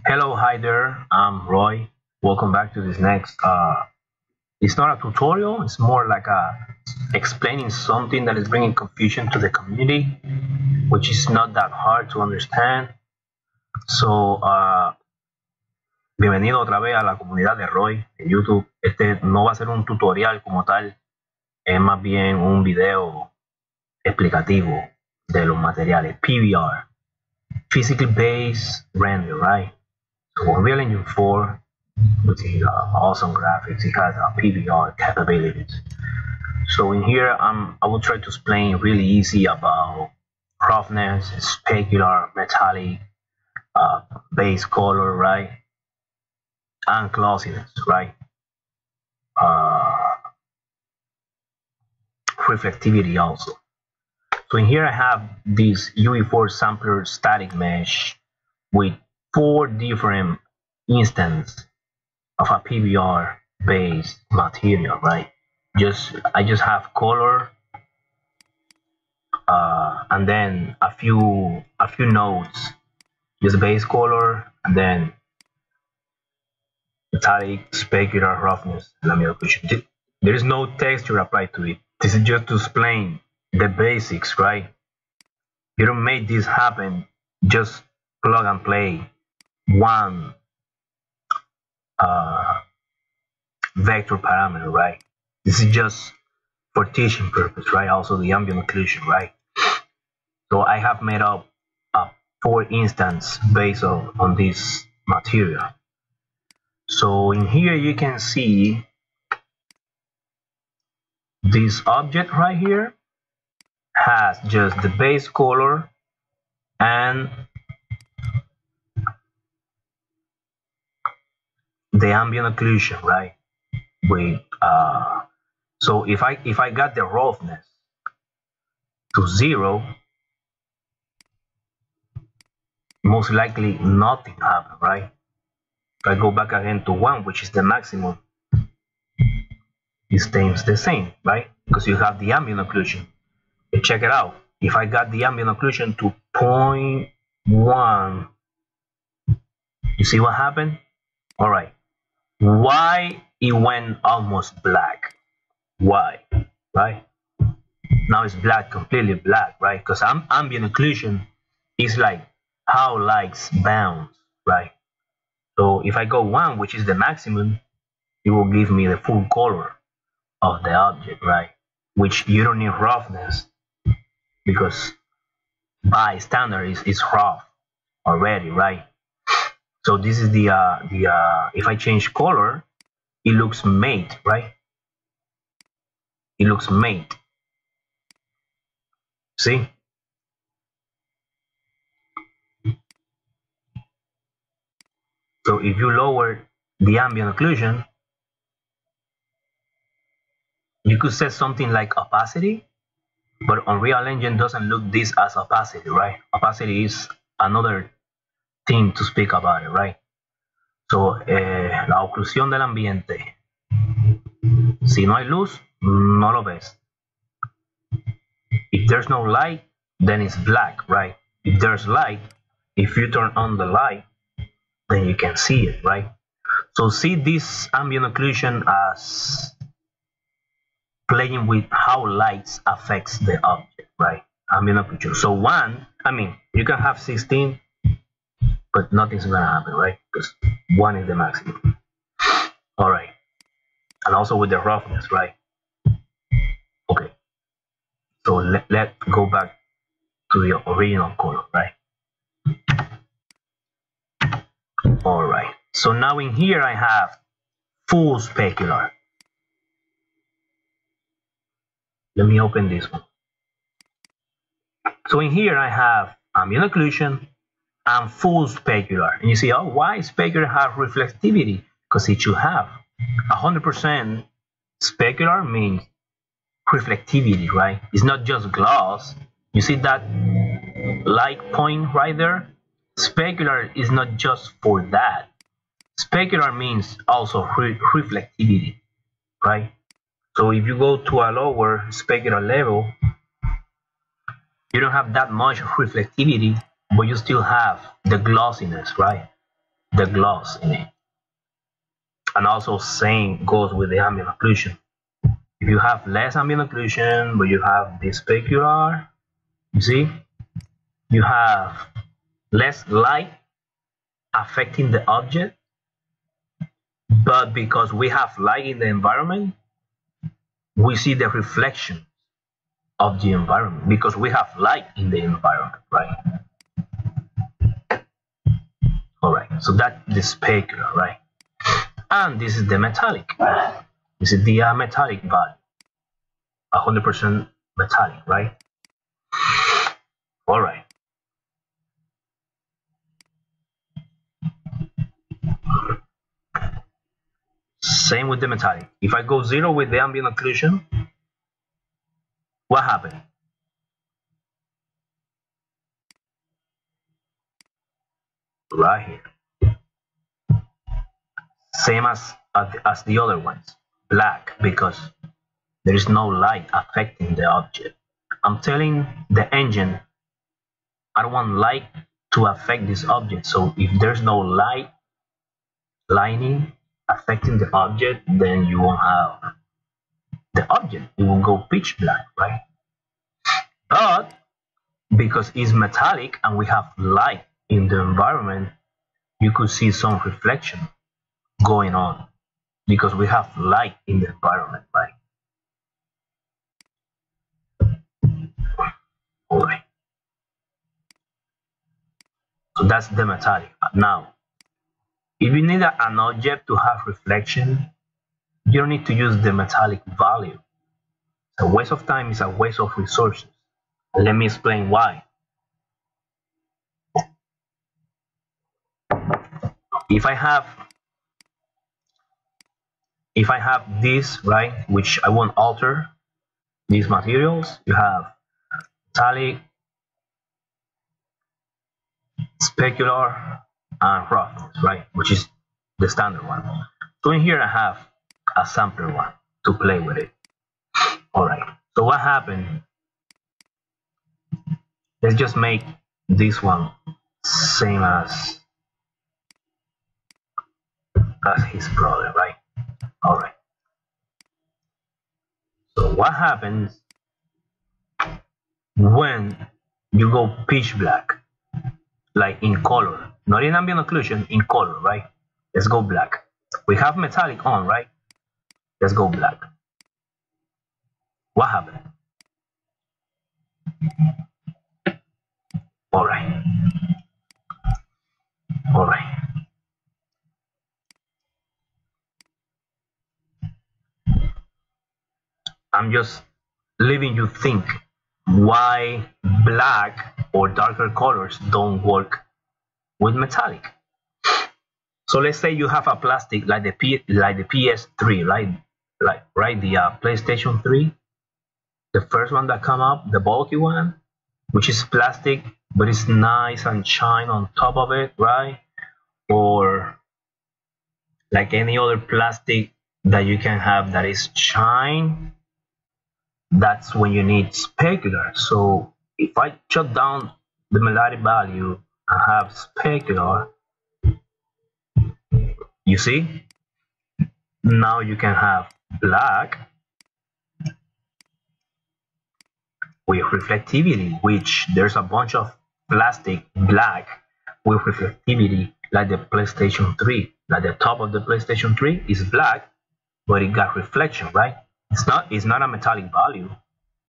Hello, hi there. I'm Roy. Welcome back to this next. It's not a tutorial. It's more like explaining something that is bringing confusion to the community, which is not that hard to understand. So, bienvenido otra vez a la comunidad de Roy en YouTube. Este no va a ser un tutorial como tal, es más bien un video explicativo de los materiales PBR, Physically Based Render, right? So Unreal Engine 4 with the awesome graphics, it has PBR capabilities. So in here, I will try to explain really easy about roughness, specular, metallic, base color, right? And glossiness, right? Reflectivity also. So in here I have this UE4 sampler static mesh with 4 different instances of a PBR based material, right? I just have color and then a few nodes, just base color and then metallic, specular, roughness, and ambient occlusion. There is no texture applied to it. This is just to explain the basics, right? You don't make this happen, just plug and play one vector parameter, right? This is just for teaching purpose, right? Also the ambient occlusion, right? So I have made up 4 instances based on this material. So in here you can see this object right here has just the base color and the ambient occlusion, right? With so if I got the roughness to 0, most likely nothing happened, right? If I go back again to 1, which is the maximum, it stays the same, right? Because you have the ambient occlusion. But check it out. If I got the ambient occlusion to 0.1, you see what happened? All right. Why it went almost black? Why? Right? Now it's black, completely black, right? Because ambient occlusion is like how lights bounce, right? So if I go 1, which is the maximum, it will give me the full color of the object, right? Which you don't need roughness because by standard is rough already, right? So this is the if I change color, it looks matte, right? It looks matte. See? So if you lower the ambient occlusion, you could set something like opacity, but Unreal Engine doesn't look this as opacity, right? Opacity is another thing to speak about it, right? So la oclusión del ambiente, si no hay luz, no lo ves. If there's no light, then it's black, right? If there's light, if you turn on the light, then you can see it, right? So see this ambient occlusion as playing with how lights affects the object, right? Ambient occlusion. So 1, I mean, you can have 16, but nothing's gonna happen, right? Because 1 is the maximum. All right. And also with the roughness, right? Okay. So let's go back to the original color, right? All right. So now in here I have full specular. Let me open this one. So in here I have ambient occlusion and full specular. And you see, oh, why specular have reflectivity? Because it should have 100% specular means reflectivity, right? It's not just gloss. You see that light point right there? Specular is not just for that. Specular means also reflectivity, right? So if you go to a lower specular level, you don't have that much reflectivity, but you still have the glossiness, right? the gloss in it. And also same goes with the ambient occlusion. If you have less ambient occlusion, but you have the specular, you see, you have less light affecting the object, but because we have light in the environment, we see the reflection of the environment because we have light in the environment, right? All right, so that's the specular, right? And this is the metallic. This is the metallic value, 100% metallic, right? All right. Same with the metallic. If I go 0 with the ambient occlusion, what happened? Right here. Same as the other ones. Black, because there is no light affecting the object. I'm telling the engine, I don't want light to affect this object. So if there's no light lining affecting the object, then you won't have the object. It will go pitch black, right? But because it's metallic and we have light in the environment, you could see some reflection going on because we have light in the environment, right? All right. So that's the metallic. Now, if you need an object to have reflection, you don't need to use the metallic value. It's a waste of time, it's a waste of resources. Let me explain why. If I have this, right, which I won't alter these materials, you have metallic, specular, and roughness, right, which is the standard one. So in here I have a sampler one to play with it. All right, so what happened? Let's just make this one same as his brother, right? All right. So what happens when you go pitch black, like in color, not in ambient occlusion, in color, right? Let's go black. We have metallic on, right? Let's go black. What happened? All right. All right. I'm just leaving you think why black or darker colors don't work with metallic. So let's say you have a plastic like the PS3, right? The PlayStation 3, the first one that come up, the bulky one, which is plastic, but it's nice and shine on top of it, right? Or like any other plastic that you can have that is shine. That's when you need specular. So if I shut down the metallic value and have specular, you see, now you can have black with reflectivity, which there's a bunch of plastic black with reflectivity like the PlayStation 3. Like the top of the PlayStation 3 is black, but it got reflection, right? It's not a metallic value,